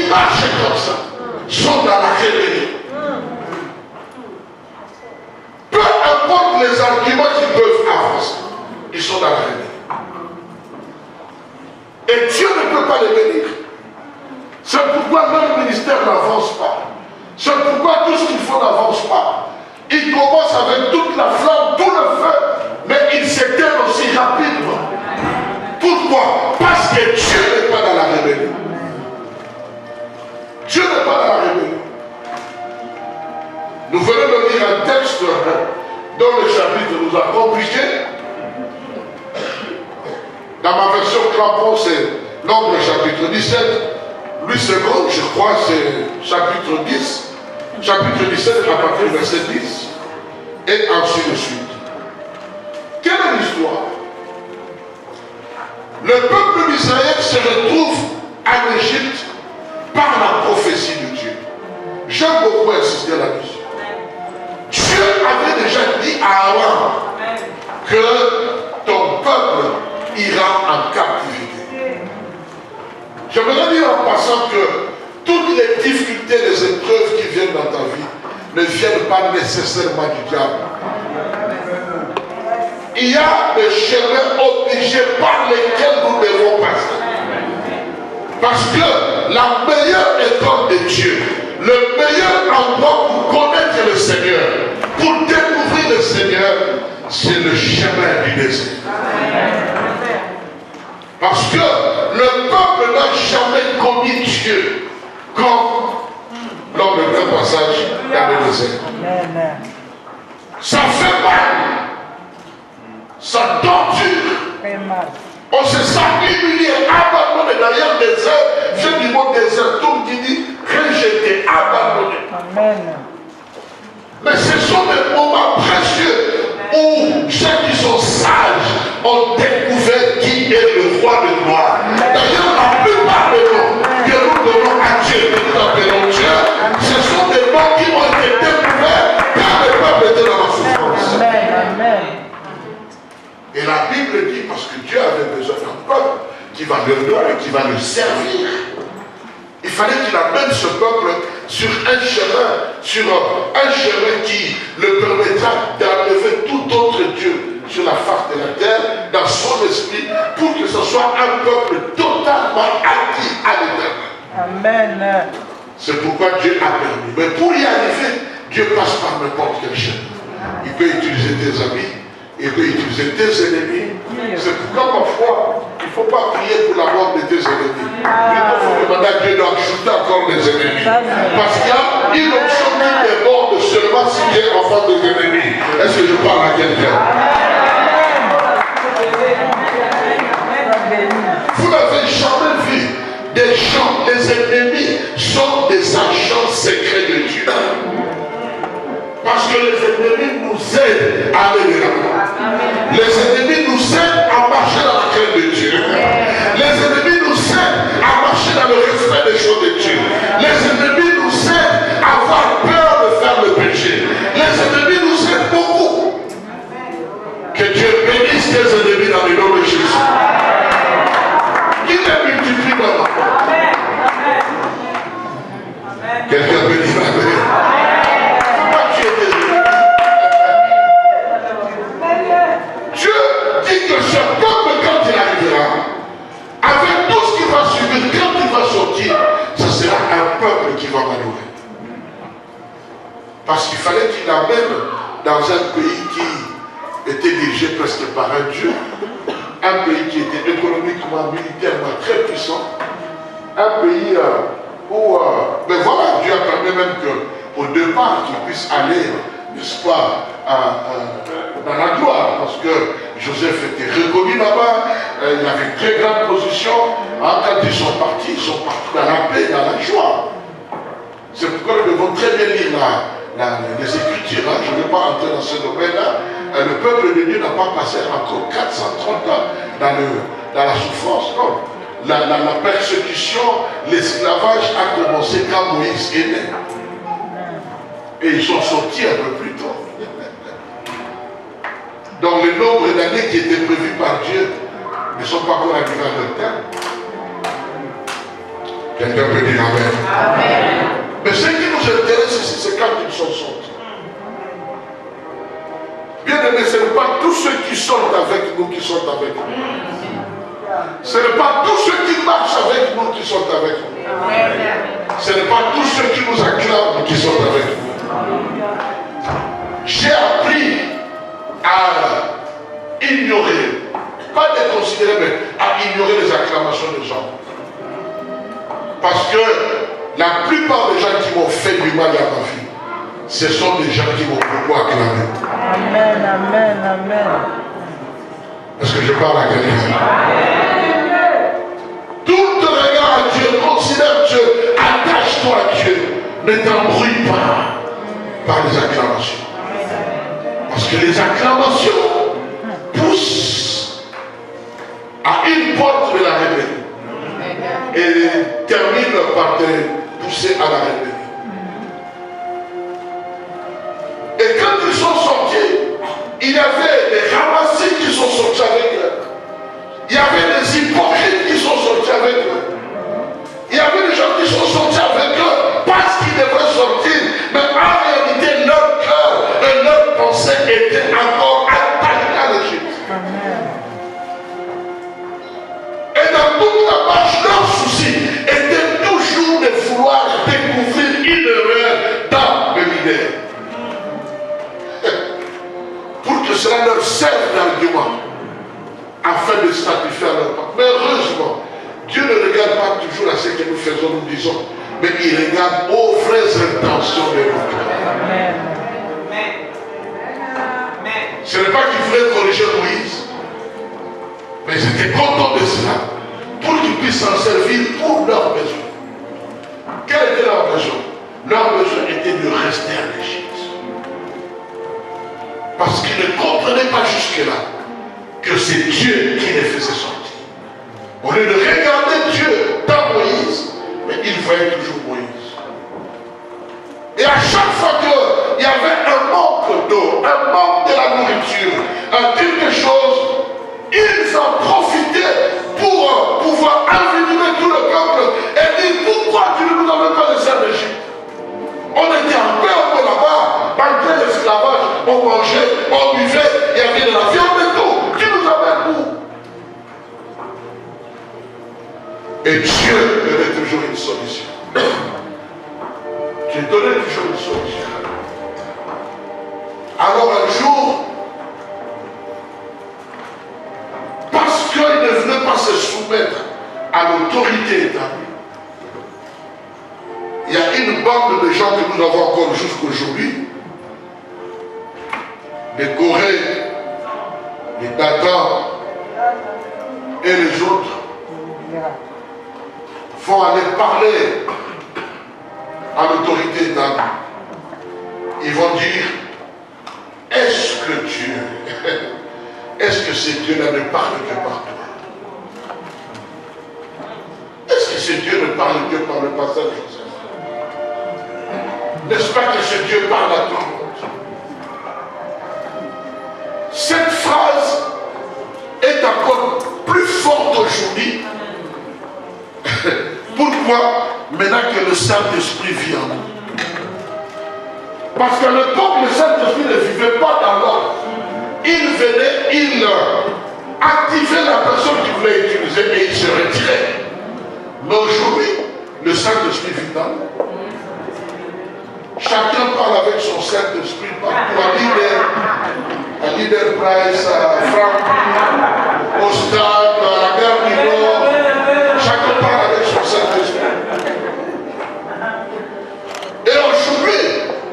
qui marchent comme ça sont dans la rébellion. Peu importe les arguments qu'ils peuvent avancer, ils sont dans la rébellion. Et Dieu ne peut pas les bénir. C'est pourquoi leur ministère n'avance pas. C'est pourquoi tout ce qu'ils font n'avance pas. Ils commencent avec toute la flamme, tout le feu, mais ils s'éteignent aussi rapidement. Pourquoi? Parce que Dieu n'est pas dans la rébellion. Dieu n'est pas dans la rébellion. Nous venons de lire un texte dont le chapitre nous a compliqué. Dans ma version crampon, c'est Nombre chapitre 17. Louis II, je crois, c'est chapitre 10. Chapitre 17, à partir du verset 10. Et ainsi de suite. Quelle est l'histoire? Le peuple d'Israël se retrouve en Égypte par la prophétie de Dieu. J'aime beaucoup insister là-dessus. Dieu avait déjà dit à Aaron que ton peuple ira en captivité. J'aimerais dire en passant que toutes les difficultés, les épreuves qui viennent dans ta vie ne viennent pas nécessairement du diable. Il y a des chemins obligés par lesquels nous devons passer. Parce que la meilleure école de Dieu, le meilleur endroit pour connaître le Seigneur, pour découvrir le Seigneur, c'est le chemin du désert. Parce que le peuple n'a jamais connu Dieu comme lors de leur passage dans le désert. Ça fait mal. Ça torture. On se sent humilié, abandonné. D'ailleurs, le désert, je dis mon désert, tout qui dit rejeté, abandonné. Amen. Mais ce sont des moments précieux où ceux qui sont sages ont découvert qui est le roi de gloire. D'ailleurs, la plupart des noms que nous donnons à Dieu, que nous appelons Dieu, ce sont des noms qui ont été découverts car le peuple était dans la souffrance. Amen. Et la Bible dit, parce que Dieu avait besoin d'un peuple qui va le louer, qui va le servir. Il fallait qu'il amène ce peuple sur un chemin qui le permettra d'enlever tout autre Dieu sur la face de la terre, dans son esprit, pour que ce soit un peuple totalement acquis à l'éternel. Amen. C'est pourquoi Dieu a permis. Mais pour y arriver, Dieu passe par n'importe quel chemin. Il peut utiliser tes amis, il peut utiliser tes ennemis. C'est pourquoi parfois, il ne faut pas prier pour la mort de tes ennemis. Il faut demander à Dieu d'ajouter encore des ennemis. Parce qu'il y a une option qui est morte seulement si tu es enfant des ennemis. Est-ce que je parle à quelqu'un? Vous n'avez jamais vu des gens, les ennemis sont des agents secrets de Dieu. Parce que les ennemis nous aident à aller de l'avant. Les ennemis nous aident à marcher dans la crainte de Dieu. Les ennemis nous aident à marcher dans le respect des choses de Dieu. Les ennemis nous aident à avoir peur de faire le péché. Les ennemis nous aident beaucoup. Que Dieu bénisse tes ennemis dans le nom de Jésus. Qu'il les multiplie dans la foi. Quelqu'un peut dire amen. Dieu dit que ce peuple, quand il arrivera, avec tout ce qu'il va subir, quand il va sortir, ce sera un peuple qui va m'adorer. Parce qu'il fallait qu'il l'amène dans un pays qui était dirigé presque par un Dieu, un pays qui était économiquement, militairement très puissant, un pays où, ben voilà, Dieu a permis même qu'au départ, qu'il puisse aller, n'est-ce pas, dans la gloire, parce que Joseph était reconnu là-bas, il avait une très grande position. Quand ils sont partis dans la paix, dans la joie. C'est pourquoi nous devons très bien lire les Écritures. Je ne vais pas entrer dans ce domaine-là. Le peuple de Dieu n'a pas passé encore 430 ans dans la souffrance. Non. La persécution, l'esclavage a commencé quand Moïse est né. Et ils sont sortis un peu plus tôt. Donc le nombre d'années qui étaient prévues par Dieu ne sont pas encore arrivés à leur terme. Quelqu'un peut dire Amen. Amen. Mais ce qui nous intéresse ici, c'est quand ils sont sortis. Bien aimé, ce n'est pas tous ceux qui sont avec nous qui sont avec nous. Ce n'est pas tous ceux qui marchent avec nous qui sont avec nous. Ce n'est pas tous ceux qui nous acclament qui sont avec nous. J'ai appris à ignorer, pas déconsidérer, mais à ignorer les acclamations des gens. Parce que la plupart des gens qui m'ont fait du mal à ma vie, ce sont des gens qui m'ont beaucoup acclamé. Amen, amen, amen. Est-ce que je parle à quelqu'un? Tout regard à Dieu, considère Dieu, attache-toi à Dieu, ne t'embrouille pas par les acclamations. Parce que les acclamations poussent à une porte de la rébellion et terminent par te pousser à la rébellion. Et quand ils sont sortis, il y avait des ramassis qui sont sortis avec eux. Il y avait des hypocrites qui sont sortis avec eux. Il y avait des gens qui sont sortis avec eux parce qu'ils devraient sortir. Mais en réalité, leur cœur et leur pensée étaient encore attachés à l'Égypte. Et dans toute la marche, leur souci était toujours de vouloir découvrir une erreur dans le leader. Pour que cela leur serve d'argument afin de satisfaire leur part. Mais heureusement, Dieu ne regarde pas toujours à ce que nous faisons, nous disons, mais il regarde aux vraies intentions de nos cœurs. Ce n'est pas qu'ils voulaient corriger Moïse, mais ils étaient contents de cela pour qu'ils puissent s'en servir pour leurs besoins. Quel était leur besoin? Leur besoin était de rester en Égypte. Parce qu'ils ne comprenaient pas jusque-là que c'est Dieu qui les faisait sortir. Au lieu de regarder Dieu dans Moïse, mais ils voyaient toujours Moïse. Et à chaque fois qu'il y avait un manque d'eau, un manque de la nourriture, quelque chose, ils en profitaient pour pouvoir envenimer tout le peuple et dire pourquoi tu ne nous avais pas laissé en Égypte. On était en paix un peu là-bas, malgré l'esclavage, on mangeait, on buvait, il y avait de la viande et tout. Tu nous avais où? Et Dieu donnait toujours une solution. Dieu donnait toujours une solution. Alors un jour, parce qu'il ne venait pas se soumettre à l'autorité établie, il y a une bande de gens que nous avons encore jusqu'aujourd'hui, les Corées, les Tatars et les autres, vont aller parler à l'autorité établie. Ils vont dire, est-ce que Dieu, est-ce que ce Dieu-là ne parle que par toi? Est-ce que ce Dieu ne parle que par le passage de Joseph? N'est-ce pas que ce Dieu parle à tout le monde? Cette phrase est encore plus forte aujourd'hui. Pourquoi? Maintenant que le Saint-Esprit vit en nous. Parce qu'à l'époque, le Saint-Esprit ne vivait pas dans l'ordre. Il venait, il activait la personne qu'il voulait utiliser et il se retirait. Mais aujourd'hui, le Saint-Esprit vit dans nous. Chacun parle avec son Saint-Esprit, partout à Leader Price, à Franck, au stade, à la gare du Nord. Chacun parle avec son Saint-Esprit. Et aujourd'hui,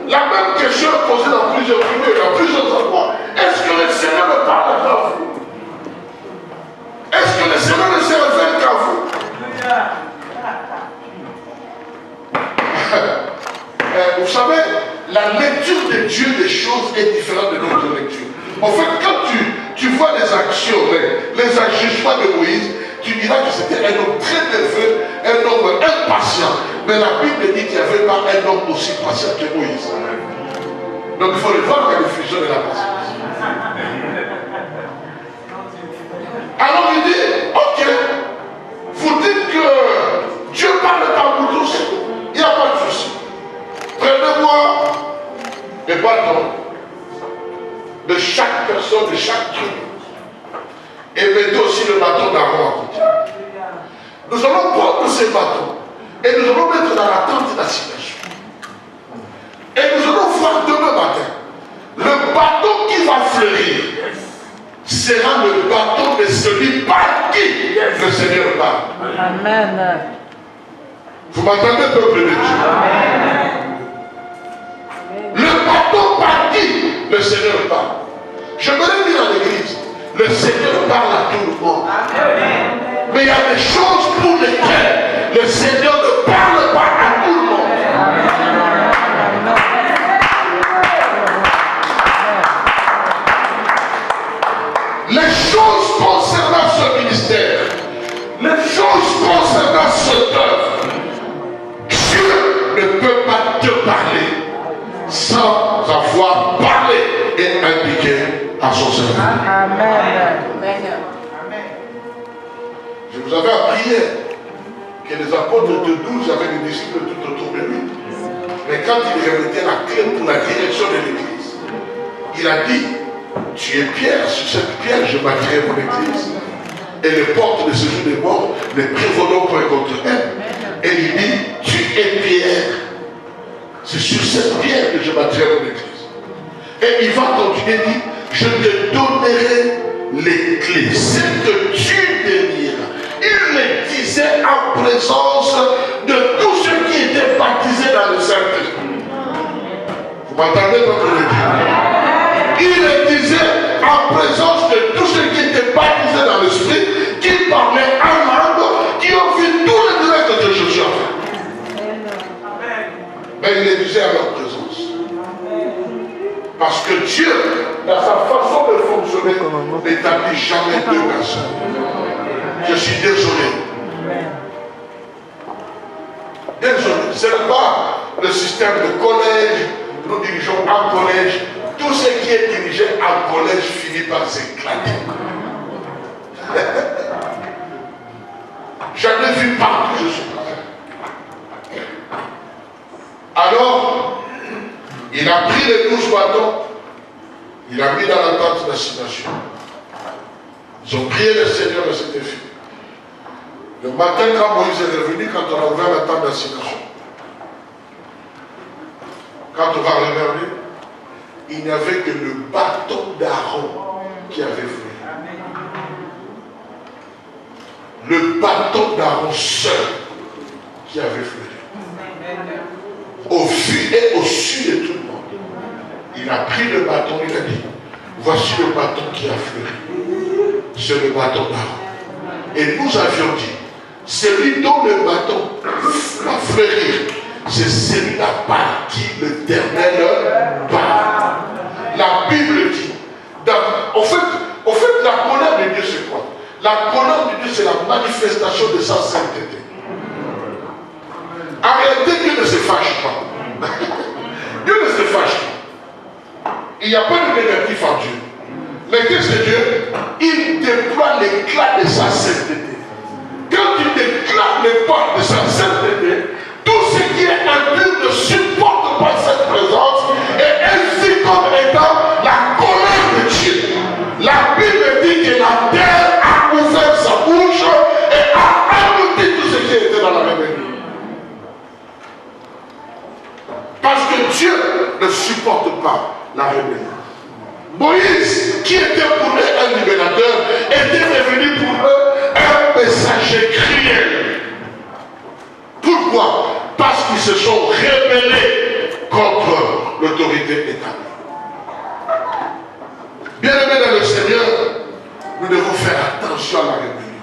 la même question est posée dans plusieurs milieux, dans plusieurs endroits. Est-ce que le Seigneur ne parle qu'à vous? Est-ce que le Seigneur ne se révèle qu'à vous? Vous savez, la lecture de Dieu des choses est différente de notre lecture. En fait, quand tu vois les actions, les agissements de Moïse, tu diras que c'était un homme très nerveux, un homme impatient. Mais la Bible dit qu'il n'y avait pas un homme aussi patient que Moïse. Donc il faut le voir la diffusion de la patience. Alors il dit, ok, vous dites que Dieu parle par était aussi le bâton d'Aaron à côté. Nous allons prendre ces bâtons et nous allons mettre dans la tente d'assignation. Et nous allons voir demain matin, le bâton qui va fleurir sera le bâton de celui par qui le Seigneur parle. Amen. Vous m'entendez, peuple de Dieu? Le bâton par qui le Seigneur parle. Je me l'ai dit dans l'église, le Seigneur parle à tout le monde. Mais il y a des choses pour lesquelles le Seigneur ne parle pas à tout le monde. Les choses concernant ce ministère, les choses concernant cette œuvre, Dieu ne peut pas te parler sans avoir parlé et indiqué à son serviteur. Amen. Je vous avais appris hier que les apôtres de 12 avaient des disciples tout autour de lui. Mais quand il remettait la clé pour la direction de l'église, il a dit, tu es Pierre, sur cette pierre je bâtirai mon église. Et les portes de ce jour des morts ne prévaudront point contre elle. Et il dit, tu es Pierre. C'est sur cette pierre que je bâtirai mon église. Et il va continuer, il dit, je te donnerai les clés. C'est que tu dénieras. Il les disait en présence de tous ceux qui étaient baptisés dans le Saint-Esprit. Vous m'entendez, votre Dieu? Il les disait en présence de tous ceux qui étaient baptisés dans l'Esprit, qui parlaient en langue, qui ont vu tous les miracles que Jésus a fait. Mais il les disait à leur présence. Parce que Dieu, dans sa façon de fonctionner, n'établit jamais deux personnes. Je suis désolé. Désolé. Ce n'est pas le système de collège, nous dirigeons en collège. Tout ce qui est dirigé en collège finit par s'éclater. J'en ai vu partout, je suis passé. Alors, il a pris les 12 bâtons, il a mis dans la tente d'assignation. Ils ont prié le Seigneur et c'était fini. Le matin, quand Moïse est revenu, quand on a ouvert la tente d'assignation, quand on va regarder, il n'y avait que le bâton d'Aaron qui avait fleuri. Le bâton d'Aaron seul qui avait fleuri. Au vu et au su de tout le monde. Il a pris le bâton, il a dit, voici le bâton qui a fleuri. C'est le bâton d'Aaron. Et nous avions dit, celui dont le bâton va fleurir, c'est celui-là par qui l'Éternel parle. La Bible dit, en fait, la colère de Dieu c'est quoi? La colère de Dieu c'est la manifestation de sa sainteté. En réalité, Dieu ne se fâche pas. Dieu ne se fâche pas. Il n'y a pas de négatif en Dieu. Mais qu'est-ce que Dieu? Il déploie l'éclat de sa sainteté. Quand il déclare les portes de sa sainteté, tout ce qui est impur ne supporte pas cette présence et ainsi comme étant la colère de Dieu. La Bible dit que la terre a ouvert sa bouche et a englouti tout ce qui était dans la rébellion. Parce que Dieu ne supporte pas la rébellion. Moïse, qui était pour eux un libérateur, était devenu pour eux un messager cruel. Pourquoi? Parce qu'ils se sont rebellés contre l'autorité établie. Bien-aimés dans le Seigneur, nous devons faire attention à la rébellion.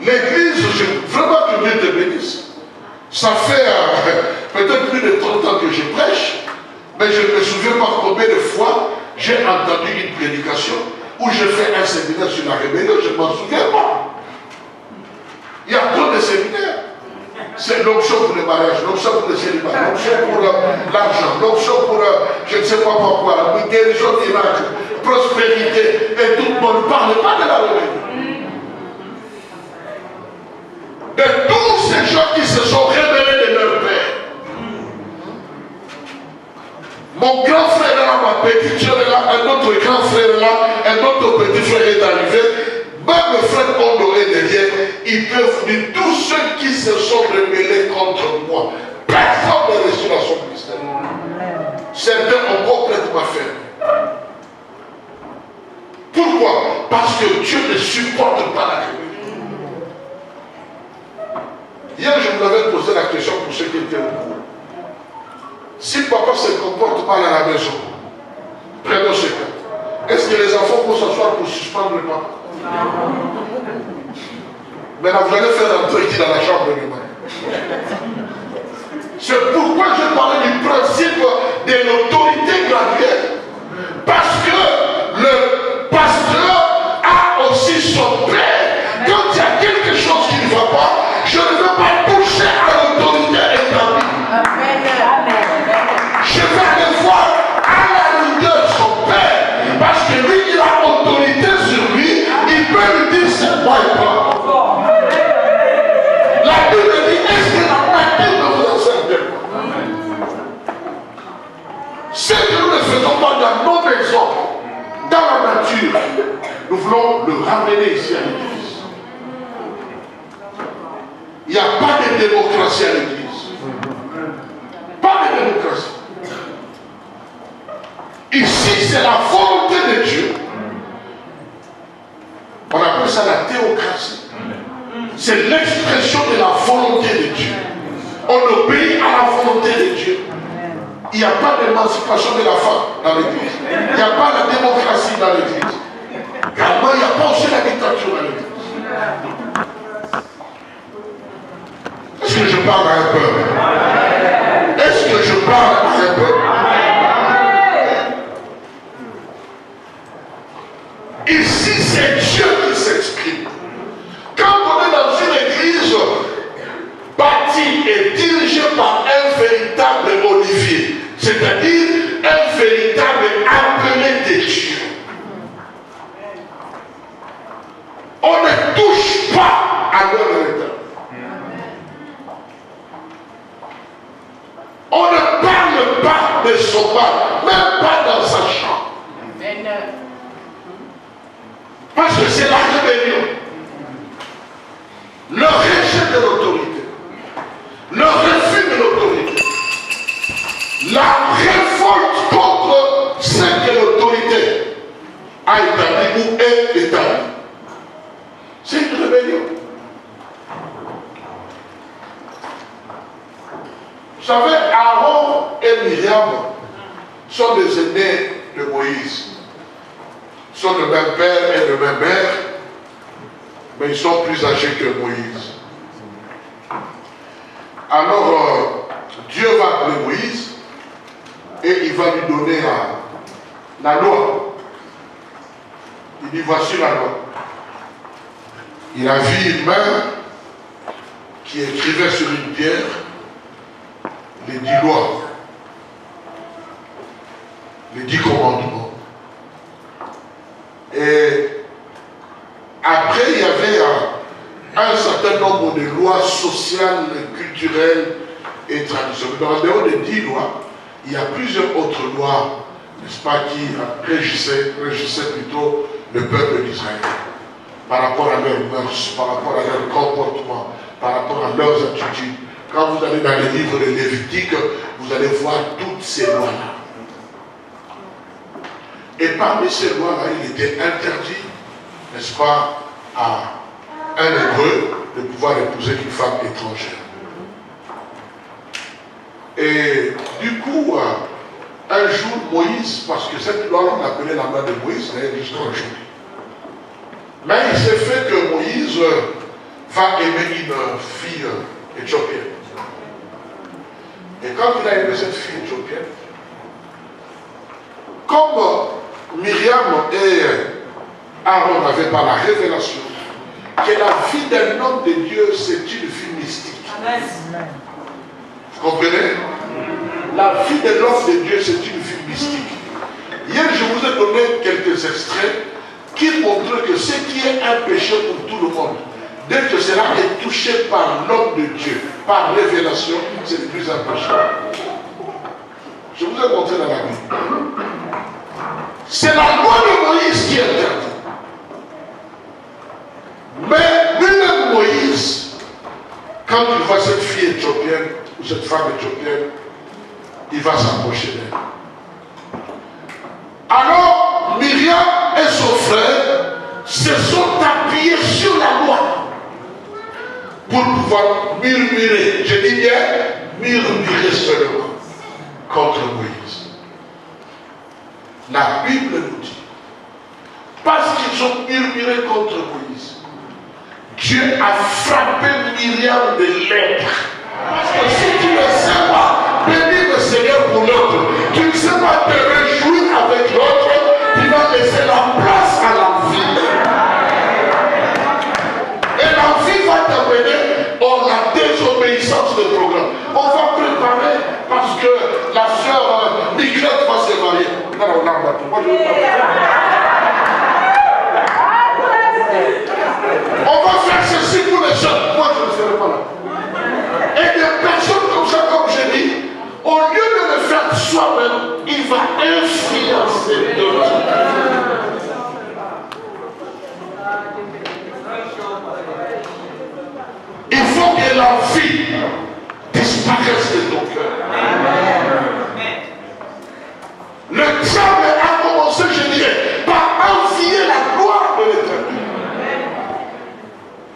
L'église, vraiment que Dieu te bénisse. Ça fait peut-être plus de 30 ans que je prêche, mais je ne me souviens pas combien de fois j'ai entendu une prédication où je fais un séminaire sur la rébellion, je ne m'en souviens pas. Il y a trop de séminaires. C'est l'option pour le mariage, l'option pour le célibat, l'option pour l'argent, l'option pour je ne sais pas pourquoi, la guérison miracle, prospérité, et tout le monde ne parle pas de la rébellion. De tous ces gens qui se sont rebellés de leur père. Mon grand frère est là, ma petite soeur est là, un autre grand frère est là, un autre petit frère est arrivé. Même le frère Ondo est derrière. Ils peuvent dire tous ceux qui se sont rebellés contre moi. Personne n'est reçu dans son ministère. Certains ont complètement fermé. Pourquoi? Parce que Dieu ne supporte pas la rébellion. Hier, je vous avais posé la question pour ceux qui étaient au cours. Si papa se comporte mal à la maison, prenons ce cas. Est-ce que les enfants vont s'asseoir pour suspendre le papa? Maintenant, vous allez faire entrer qui dans la chambre de main. C'est pourquoi je parlais du principe de l'autorité graduelle. Parce que le pasteur a aussi son père. Quand il y a quelque chose qui ne va pas, je ne veux pas toucher à l'autorité établie. Je vais aller voir à la rigueur son père. Parce que lui, il a autorité sur lui. Il peut lui dire c'est moi et pas. La Bible dit, est-ce que la nature ne vous enseigne pas? Ce que nous ne faisons pas dans nos maisons, dans la nature, nous voulons le ramener ici à l'église. Il n'y a pas de démocratie à l'église. Pas de démocratie. Ici, c'est la volonté de Dieu. On appelle ça la théocratie. C'est l'expression de la volonté de Dieu. On obéit à la volonté de Dieu. Il n'y a pas d'émancipation de la femme dans l'église. Il n'y a pas de démocratie dans l'église. Également, il n'y a pas aussi la dictature dans l'église. Est-ce que je parle à un peu? Est-ce que je parle à un peu? Ici, c'est Dieu qui s'exprime. Quand on est dans une église bâtie et dirigée par un véritable olivier, c'est-à-dire un véritable appelé de Dieu, on ne touche pas à leur état. On ne parle pas de son mal, même pas dans sa chambre. Parce que c'est la rébellion. Le rejet de l'autorité. Le refus de l'autorité. La révolte contre ce que l'autorité a établi ou est établi. C'est une rébellion. Vous savez, Aaron et Myriam sont des aînés de Moïse. Ils sont le même père et le même mère, mais ils sont plus âgés que Moïse. Alors, Dieu va appeler Moïse et il va lui donner la loi. Il dit, voici la loi. Il a vu une main qui écrivait sur une pierre les 10 lois, les 10 commandements. Et après, il y avait un certain nombre de lois sociales, culturelles et traditionnelles. Dans le dehors des 10 lois, il y a plusieurs autres lois, n'est-ce pas, qui régissaient plutôt le peuple d'Israël. Par rapport à leurs mœurs, par rapport à leur comportement, par rapport à leurs attitudes. Quand vous allez dans les livres de Lévitique, vous allez voir toutes ces lois-là. Et parmi ces lois-là, il était interdit, n'est-ce pas, à un Hébreu de pouvoir épouser une femme étrangère. Et du coup, un jour, Moïse, parce que cette loi, on appelait la main de Moïse, elle existe aujourd'hui. Mais il s'est fait que Moïse va aimer une fille éthiopienne. Et quand il a aimé cette fille éthiopienne, comme Myriam et Aaron n'avaient pas la révélation que la vie d'un homme de Dieu, c'est une vie mystique. Amen. Vous comprenez? La vie de l'homme de Dieu, c'est une vie mystique. Hier, je vous ai donné quelques extraits qui montrent que ce qui est un péché pour tout le monde, dès que cela est touché par l'homme de Dieu, par révélation, c'est plus un péché. Je vous ai montré dans la Bible. C'est la loi de Moïse qui est interdite. Mais lui-même Moïse, quand il voit cette fille éthiopienne ou cette femme éthiopienne, il va s'approcher d'elle. Alors Myriam et son frère se sont appuyés sur la loi pour pouvoir murmurer, je dis bien murmurer seulement contre Moïse. La Bible nous dit, parce qu'ils ont murmuré contre Moïse, Dieu a frappé Myriam de lèpre. Parce que si tu ne sais pas bénir le Seigneur pour l'autre, tu ne sais pas te réjouir avec l'autre, tu vas laisser la place à l'envie. Et l'envie va t'amener dans la désobéissance du programme. On va préparer parce que la sœur Nicolette va se marier. Non, moi je ne veux pas. On va faire ceci pour les jeunes. Moi, je ne serai pas là. Et des personnes comme ça, comme je dis, au lieu de le faire soi-même, il va influencer d'autres. Il faut que l'envie disparaisse de ton cœur. Le diable a commencé, je dirais, par envier la gloire de l'Éternel.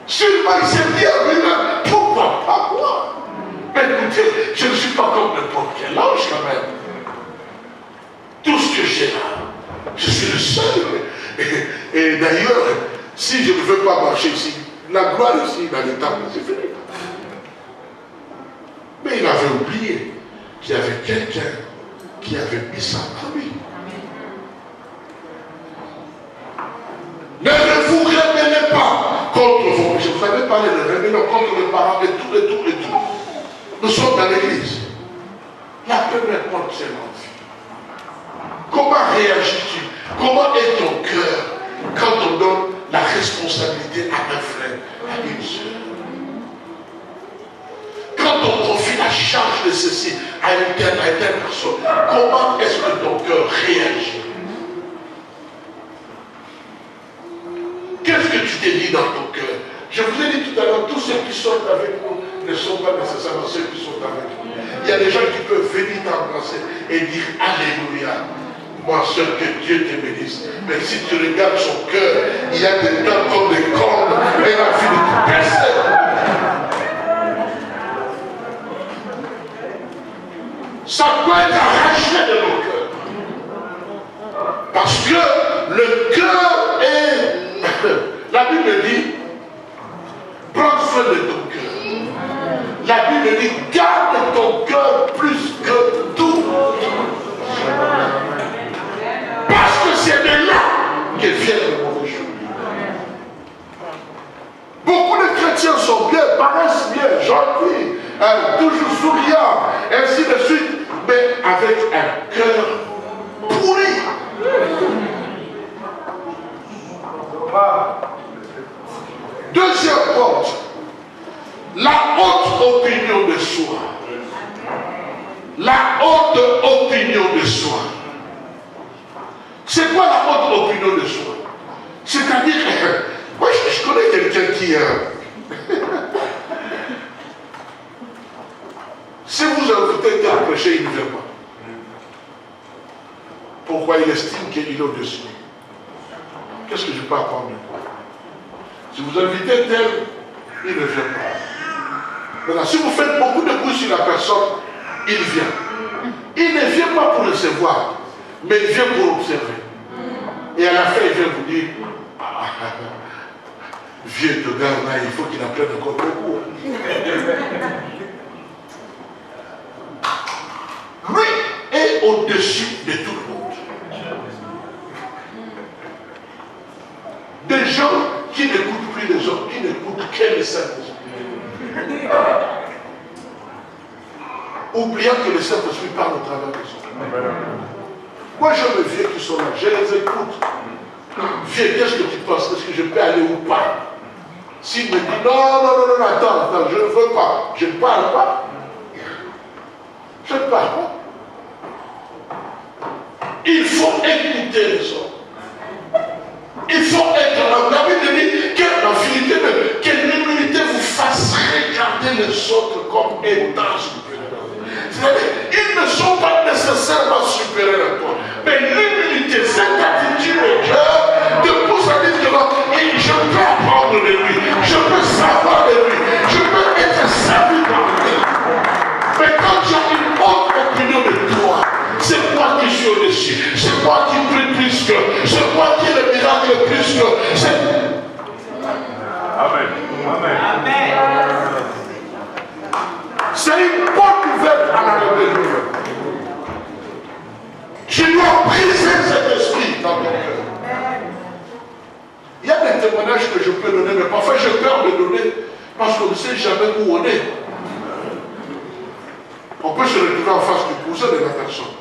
Sûrement, il s'est dit à lui-même, pourquoi pas moi? Mais écoutez, je ne suis pas comme n'importe quel ange quand même. Tout ce que j'ai là, je suis le seul. Et d'ailleurs, si je ne veux pas marcher ici, la gloire ici dans les tables, c'est fini. Mais il avait oublié qu'il y avait quelqu'un qui avait mis ça en lui. Ne vous rebellez pas contre vos péchés. Vous avez parlé de rébellion contre les parents et tout. Nous sommes dans l'église. La première porte, c'est l'envie. Comment réagis-tu? Comment est ton cœur quand on donne la responsabilité à un frère, à une soeur? Quand on confie la charge de ceci à une telle personne, comment est-ce que ton cœur réagit? Qu'est-ce que tu t'es dit dans ton cœur? Je vous ai dit tout à l'heure, tous ceux qui sont avec nous ne sont pas nécessairement ceux qui sont avec nous. Il y a des gens qui peuvent venir t'embrasser et dire Alléluia. Moi seul, que Dieu te bénisse. Mais si tu regardes son cœur, il y a des dents comme des cordes et la vie de tout personne. Ça doit être arraché de nos cœurs. Parce que le cœur est... La Bible dit, prends soin de ton cœur. La Bible dit, garde ton cœur plus que tout. Parce que c'est de là que viennent les mauvais choses. Beaucoup de chrétiens sont bien, paraissent bien, gentils, toujours souriants, ainsi de suite, mais avec un cœur pourri. Deuxième porte, la haute opinion de soi. La haute opinion de soi. C'est quoi la haute opinion de soi? C'est-à-dire, moi je connais quelqu'un qui... si vous invitez à prêcher, il ne vient pas. Pourquoi? Il estime qu'il est au-dessus. Qu'est-ce que je peux apprendre de toi? Si vous invitez tel, il ne vient pas. Maintenant, si vous faites beaucoup de bruit sur la personne, il vient. Il ne vient pas pour recevoir, mais il vient pour observer. Et à la fin, il vient vous dire, vieux de gars là, il faut qu'il apprenne encore beaucoup. Lui est au-dessus de tout le monde. Des gens qui n'écoutent plus les autres, qui n'écoutent que les Saint-Esprit. Oubliant que le Saint-Esprit parle au travers des autres. Moi, je me vieux qui sont là, je les écoute. Vieux, qu'est-ce que tu penses? Est-ce que je peux aller ou pas? S'il me dit non, attends, je ne veux pas. Je ne parle pas. Je ne parle pas. Il faut écouter les autres. Il faut être là. La Bible dit que l'humilité vous fasse regarder les autres comme étant supérieurs. C'est-à-dire, ils ne sont pas nécessairement supérieurs à toi. Mais l'humilité, cette attitude de cœur, te pousse à dire que non, je peux apprendre de lui, je peux savoir de lui, je peux être servi par lui. Mais quand tu as une autre opinion de toi, c'est moi qui suis au-dessus, c'est moi qui prie plus que, c'est moi qui ai le miracle plus que, c'est... Amen. Amen. Amen. C'est une bonne nouvelle à la nouvelle. Tu dois briser cet esprit dans ton cœur. Il y a des témoignages que je peux donner, mais parfois j'ai peur de donner parce qu'on ne sait jamais où on est. On peut se retrouver en face du cousin de la personne.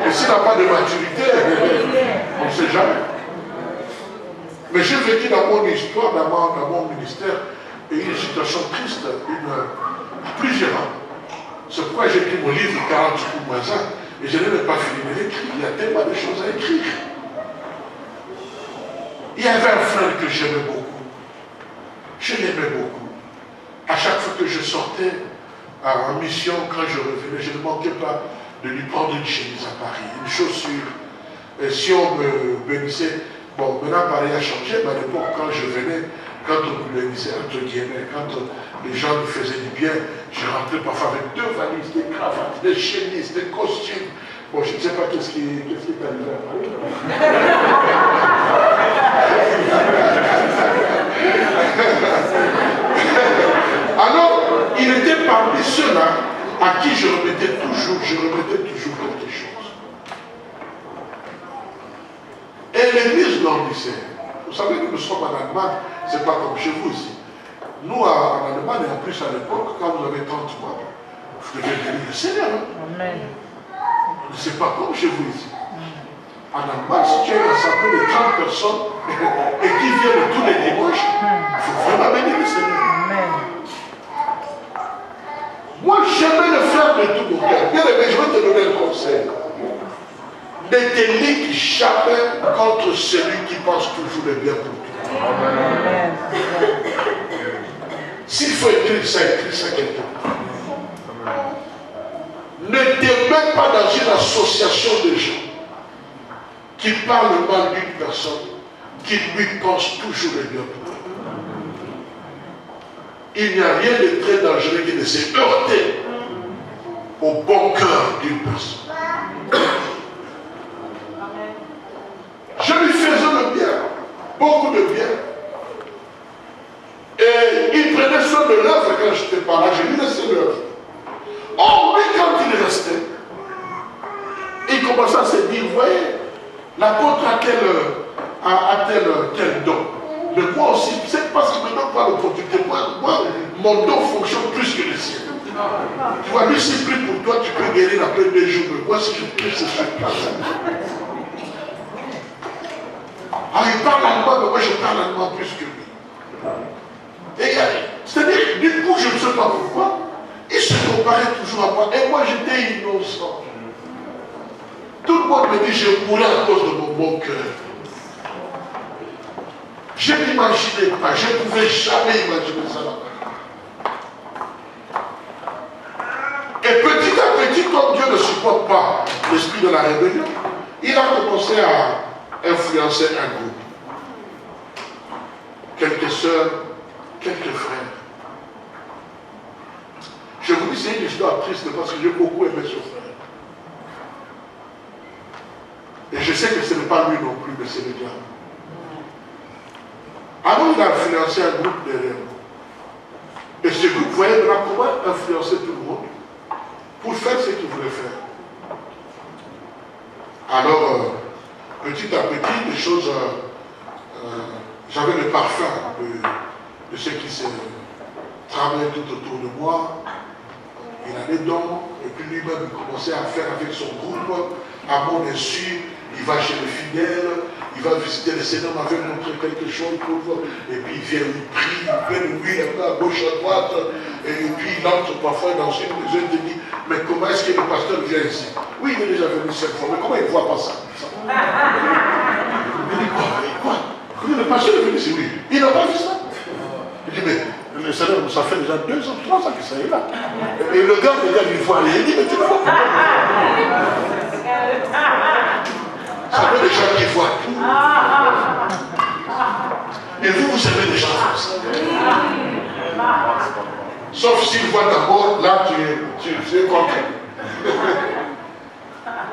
Et s'il n'a pas de maturité, on ne sait jamais. Mais j'ai vécu dans mon histoire, dans mon ministère, une situation triste, plusieurs ans. C'est pourquoi j'ai écrit mon livre 40 coups moins 1, et je n'ai même pas fini de l'écrire. Il y a tellement de choses à écrire. Il y avait un frère que j'aimais beaucoup. Je l'aimais beaucoup. À chaque fois que je sortais en mission, quand je revenais, je ne manquais pas de lui prendre une chemise à Paris, une chaussure. Et si on me bénissait, bon, maintenant Paris a changé, mais à l'époque, quand je venais, quand on me bénissait, entre guillemets, quand les gens nous faisaient du bien, je rentrais parfois avec 2 valises, des cravates, des chemises, des costumes. Bon, je ne sais pas qu'est-ce qui est arrivé à Paris. Alors, il était parmi ceux-là à qui je remettais toujours quelque chose. Et l'église grandissait. Vous savez que nous sommes en Allemagne, ce n'est pas comme chez vous ici. Nous, en Allemagne, et en plus à l'époque, quand vous avez 30 mois, vous devez bénir le Seigneur. Amen. Ce n'est pas comme chez vous ici. En Allemagne, si tu es rassemblé de 30 personnes et qui viennent tous les dimanches, il faut vraiment bénir le Seigneur. Amen. Moi, j'aimais le faire de tout mon cœur. Bien aimé, je vais te donner un conseil. Ne te ligue jamais contre celui qui pense toujours le bien pour toi. Amen. S'il faut écrire ça quelqu'un. Ne te mets pas dans une association de gens qui parlent mal d'une personne, qui lui pense toujours le bien pour toi. Il n'y a rien de très dangereux que de se heurter au bon cœur d'une personne. Je lui faisais le bien, beaucoup de bien. Et il prenait soin de l'œuvre quand je n'étais pas là, je lui laissais l'œuvre. Oh, mais quand il restait, il commençait à se dire, vous voyez, l'apôtre a tel don. Mais moi aussi, c'est parce qu'il ne me donne pas l'opportunité. Moi, mon don fonctionne plus que le sien. Tu vois, lui, s'il prie pour toi, tu peux guérir après 2 jours. Mais moi, si je prie, c'est chaque place. Ah, il parle allemand, mais moi, je parle allemand plus que lui. Et c'est-à-dire, du coup, je ne sais pas pourquoi, il se comparait toujours à moi. Et moi, j'étais innocent. Tout le monde me dit, je mourrais à cause de mon bon cœur. Je n'imaginais pas, je ne pouvais jamais imaginer ça là-bas. Et petit à petit, comme Dieu ne supporte pas l'esprit de la rébellion, il a commencé à influencer un groupe. Quelques sœurs, quelques frères. Je vous dis, c'est une histoire triste parce que j'ai beaucoup aimé ce frère. Et je sais que ce n'est pas lui non plus, mais c'est le diable. Alors il a influencé un groupe derrière nous. Et ce groupe voyait maintenant comment influencer tout le monde pour faire ce qu'il voulait faire. Alors, petit à petit, les choses, j'avais le parfum de ce qui se travaillait tout autour de moi. Il avait don, et puis lui-même il commençait à faire avec son groupe, à mon insu. Il va chez les fidèles, il va visiter le Seigneur, m'avait montré quelque chose, et puis il vient, il prie, il met de l'huile à gauche, à droite, et puis il entre parfois dans une maison, il dit, Mais comment est-ce que le pasteur vient ici? Oui, il est déjà venu 7 fois, mais comment il ne voit pas ça? Il dit quoi? Il dit, le pasteur est venu ici, oui. Il n'a pas vu ça. Il dit, mais le Seigneur, ça fait déjà 2 ans, 3 ans que ça est là. Et le gars, il voit aller. Il dit, mais tu vois. Ça veut des gens qui voient tout. Et vous aimez les gens comme ça. Sauf s'ils voient d'abord, là, tu es contre.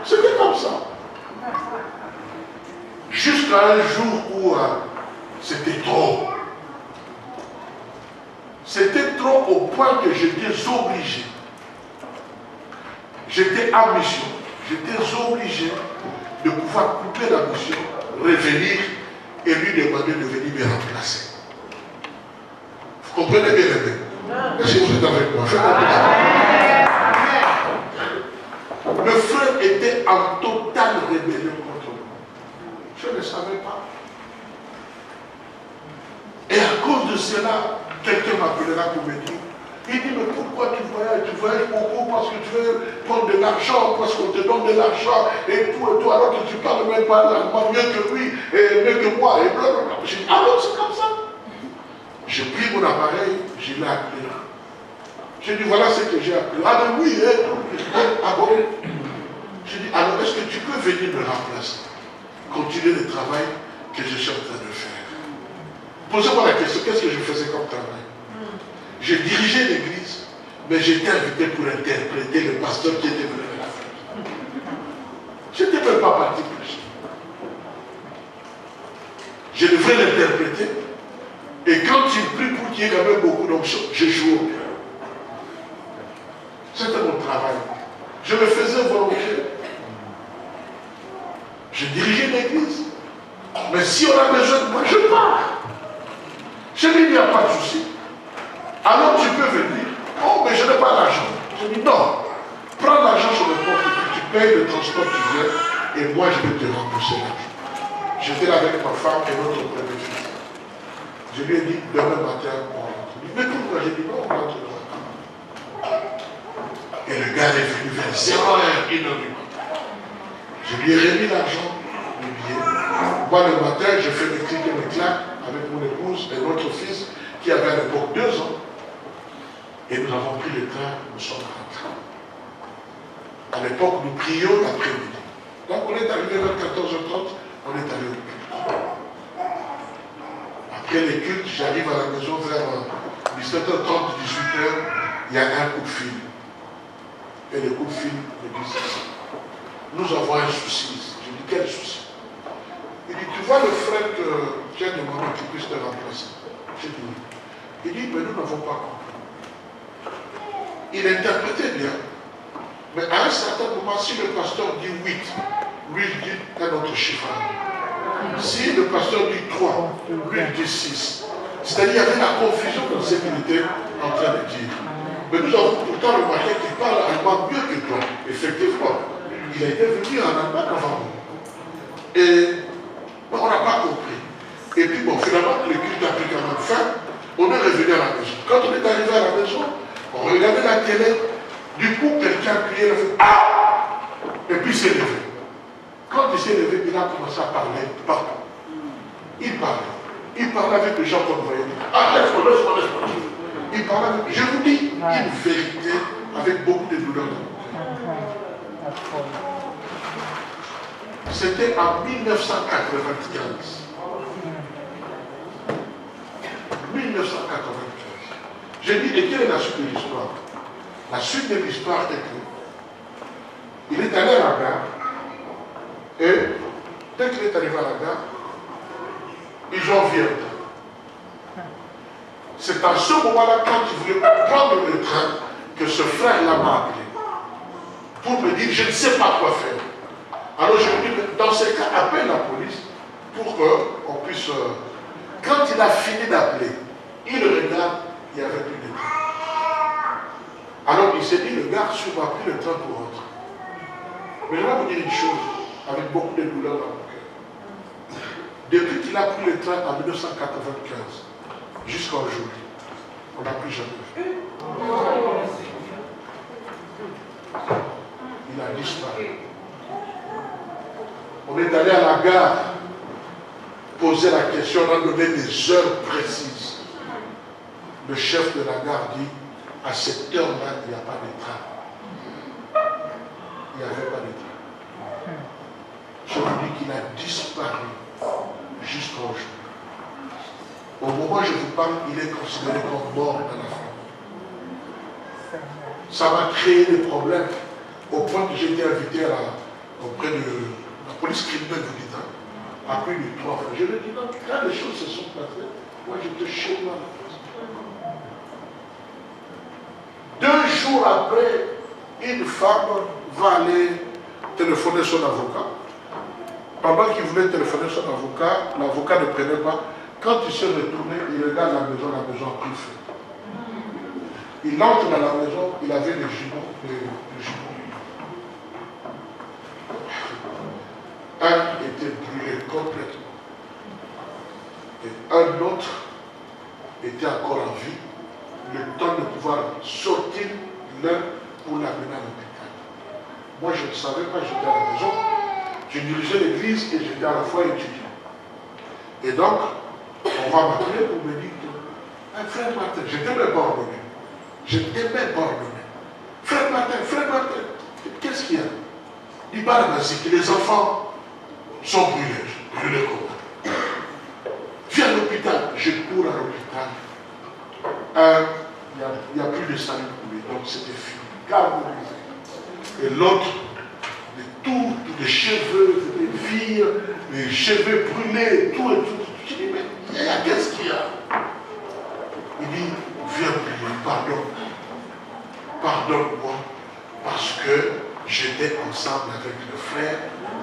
C'était comme ça. Jusqu'à un jour où c'était trop. C'était trop au point que j'étais obligé. J'étais en mission. J'étais obligé de pouvoir couper la mission, revenir et lui demander de venir me remplacer. Vous comprenez bien les mecs? Est-ce que vous êtes avec moi? Le frère était en totale rébellion contre moi. Je ne savais pas. Et à cause de cela, quelqu'un m'appellera pour me dire, il dit, mais pourquoi tu voyages beaucoup parce que tu veux prendre de l'argent, parce qu'on te donne de l'argent, et tout, alors que tu parles même pas l'allemand mieux que lui, et mieux que moi, et blablabla. J'ai dit, alors c'est comme ça. J'ai pris mon appareil, je l'ai appelé. J'ai dit, voilà ce que j'ai appelé. Ah ben oui, ah bon? J'ai dit, alors est-ce que tu peux venir me remplacer? Continuer le travail que je suis en train de faire. Posez-moi la question, qu'est-ce que je faisais comme travail? J'ai dirigé l'église, mais j'étais invité pour interpréter le pasteur qui était venu de l'Afrique. Je n'étais même pas parti plus. Je devrais l'interpréter. Et quand il prie pour qu'il y ait quand même beaucoup d'options, je joue au piano. C'était mon travail. Je le faisais volontiers. Je dirigeais l'église. Mais si on a besoin de moi, je pars. Je lui dis, il n'y a pas de souci. Alors tu peux venir. Oh, mais je n'ai pas l'argent. Je dis, non. Prends l'argent sur le compte et puis tu payes le transport, tu viens. Et moi, je vais te rembourser l'argent. J'étais là avec ma femme et notre premier fils. Je lui ai dit, demain matin, on rentre. Il dit, mais pourquoi? J'ai dit, non, on rentre demain. Et le gars est venu vers 0h, 1h du matin. Je lui ai remis l'argent, le billet. Moi, le matin, je fais des clics et des claques avec mon épouse et notre fils qui avait à l'époque 2 ans. Et nous avons pris le train, nous sommes rentrés. À l'époque, nous prions l'après-midi. Donc on est arrivé vers 14h30, on est allé au culte. Après les cultes, j'arrive à la maison vers 17h30, 18h, il y a un coup de fil. Et le coup de fil me dit ceci. Nous avons un souci. Je dis, quel souci? Il dit, tu vois le frère que tu as demandé qu'il puisse te remplacer? J'ai dit oui. Il dit, mais nous n'avons pas compris. Il interprétait bien. Mais à un certain moment, si le pasteur dit 8, lui il dit un autre chiffre. Si le pasteur dit 3, lui il dit 6. C'est-à-dire qu'il y avait la confusion dans ce qu'il était en train de dire. Mais nous avons pourtant remarqué qu'il parle allemand mieux que toi. Effectivement. Il a été venu en Allemagne avant nous. Et on n'a pas compris. Et puis bon, finalement, le culte a pris quand même fin. On est revenu à la maison. Quand on est arrivé à la maison, on regardait la télé. Du coup, quelqu'un criait, il a fait ah! Et puis il s'est levé. Quand il s'est levé, il a commencé à parler partout. Il parlait. Il parlait avec les gens qu'on voyait. Ah, laisse-moi. Il parlait avec. Je vous dis, une vérité avec beaucoup de douleur. C'était en 1995. 1995. J'ai dit, et quelle est la suite de l'histoire? La suite de l'histoire est que il est allé à la gare et dès qu'il est arrivé à la gare, ils ont vu un train. C'est à ce moment-là, quand il voulait prendre le train, que ce frère-là m'a appelé pour me dire, je ne sais pas quoi faire. Alors je lui ai dit, dans ces cas, appelle la police pour qu'on puisse... Quand il a fini d'appeler, il regarde, il n'y avait plus de train. Alors il s'est dit, le gars m'a pris le train pour rentrer. Mais je vais vous dire une chose, avec beaucoup de douleur dans mon cœur. Depuis qu'il a pris le train en 1995, jusqu'à aujourd'hui, on n'a plus jamais vu. Il a disparu. On est allé à la gare poser la question, on a donné des heures précises. Le chef de la gare dit, à cette heure-là, il n'y a pas de train. Il n'y avait pas de train. Je vous dis qu'il a disparu jusqu'à aujourd'hui. Au moment où je vous parle, il est considéré comme mort dans la famille. Ça m'a créé des problèmes au point que j'ai été invité auprès de la police criminelle, vous dites, à plus de 3 fois. Je lui ai dit, non, quand les choses se sont passées, moi j'étais chez moi. 2 jours après, une femme va aller téléphoner son avocat. Pendant qu'il voulait téléphoner son avocat, l'avocat ne prenait pas. Quand il s'est retourné, il regarde la maison a pris feu. Il entre dans la maison, il avait des jumeaux. Un était brûlé complètement. Et un autre était encore en vie. Le temps de pouvoir sortir l'un pour l'amener à l'hôpital. Moi, je ne savais pas, j'étais à la maison. Je dirigeais l'église et j'étais à la fois étudiant. Et donc, on va m'appeler pour me dire que, frère Martin, j'étais même pas ordonné. J'étais même pas ordonné. Frère Martin, qu'est-ce qu'il y a? Il parle ainsi que les enfants sont brûlés comment? Viens à l'hôpital. Je cours à l'hôpital. Il n'y a plus de salut pour lui, donc c'était fini. Carbonisé. Et l'autre, tous les cheveux, les filles, les cheveux brûlés, tout et tout. Je dis, mais qu'est-ce qu'il y a? Il dit, viens prier, pardonne-moi, parce que j'étais ensemble avec le frère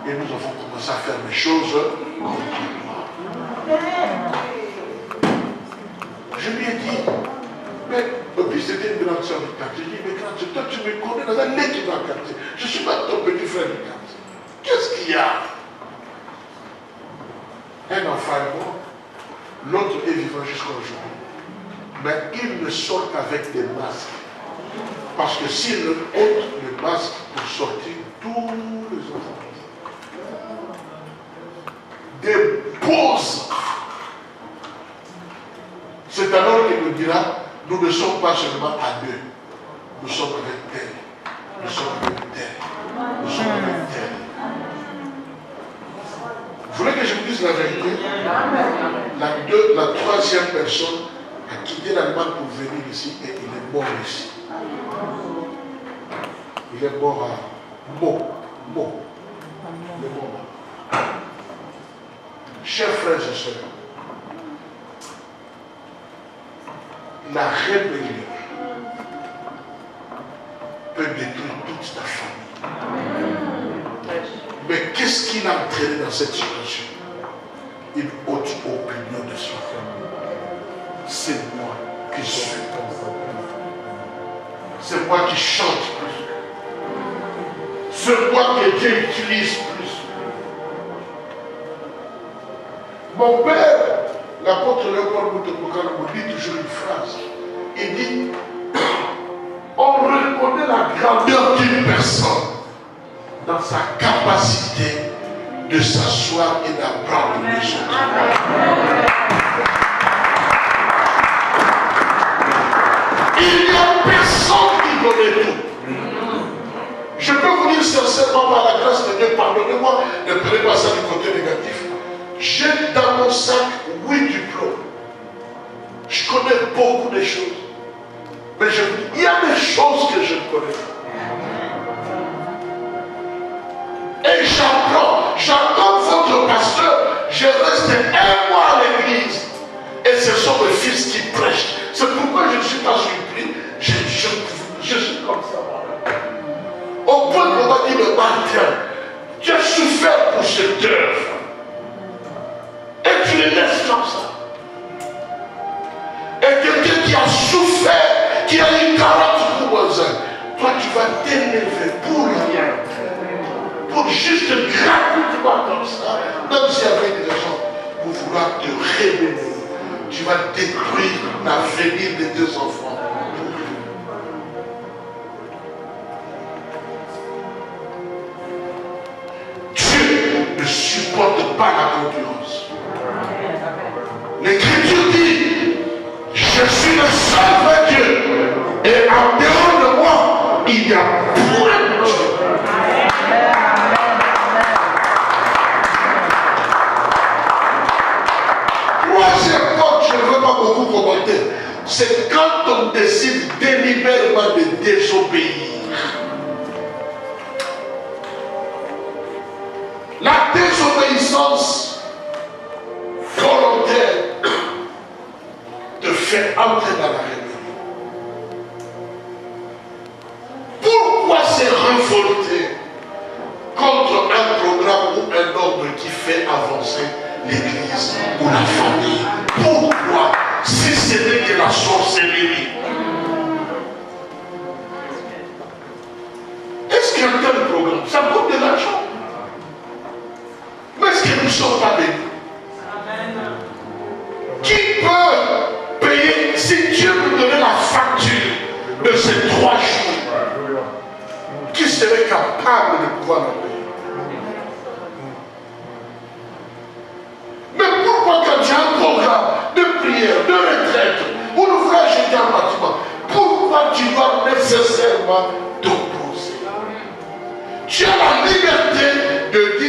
et nous avons commencé à faire des choses contre moi. Je lui ai dit, mais, et puis c'était une grande soeur du quartier. Je lui ai dit, mais quand toi tu me connais dans un lait qui va quartier. Je ne suis pas ton petit frère du quartier. Qu'est-ce qu'il y a? Un enfant est mort, l'autre est vivant jusqu'à aujourd'hui. Mais ils ne sortent qu'avec des masques. Parce que s'ils ôtent le masque pour sortir, tous les enfants, des pauses. C'est alors qu'il nous dira, nous ne sommes pas seulement à 2. Nous sommes avec tel. Nous sommes avec tel. Nous sommes avec tel. Vous voulez que je vous dise la vérité? La troisième personne a quitté l'Allemagne pour venir ici et il est mort ici. Il est mort à Meaux. Il est mort. Chers frères et sœurs, la rébellion peut détruire toute ta famille. Mais qu'est-ce qui l'a entraîné dans cette situation? Une haute opinion de soi. C'est moi qui suis. C'est moi qui chante plus. C'est moi que Dieu utilise plus. Mon père, l'apôtre Léopold Moutoukoukala, me dit toujours une phrase. Il dit, on reconnaît la grandeur d'une personne dans sa capacité de s'asseoir et d'apprendre les choses. Il n'y a personne qui connaît tout. Je peux vous dire sincèrement, par la grâce de Dieu, pardonnez-moi, ne prenez pas ça du côté négatif. J'ai dans mon sac 8 diplômes. Je connais beaucoup de choses. Mais il y a des choses que je ne connais pas. Et j'entends votre pasteur, je reste 1 mois à l'église. Et ce sont mes fils qui prêchent. C'est pourquoi je ne suis pas surpris. Je suis comme ça. Au point qu'on va dire, mais Martin, tu as souffert pour cette œuvre. Et tu les laisses comme ça. Et quelqu'un qui a souffert, qui a eu 40 voisins, toi tu vas t'élever pour rien. Pour juste gratuitement comme ça, même s'il y avait des gens pour vouloir te révéler, tu vas détruire l'avenir de tes enfants. n'y a point de Dieu. Troisième point, je ne veux pas beaucoup commenter, c'est quand on décide délibérément de désobéir. La désobéissance volontaire te fait entrer dans la rébellion. Pourquoi se révolter contre un programme ou un ordre qui fait avancer l'église ou la famille? Pourquoi? Si ce n'est que la sorcellerie. Est-ce qu'il y a un tel programme? Ça coûte de l'argent. Mais est-ce que nous ne sommes pas bénis? Qui peut payer, si Dieu nous donnait la facture de ces 3 jours, qui serait capable de pouvoir la payer? Mais pourquoi quand il y a un programme de prière, de retraite, où nous voulons acheter un bâtiment, pourquoi tu dois nécessairement t'opposer? Tu as la liberté de dire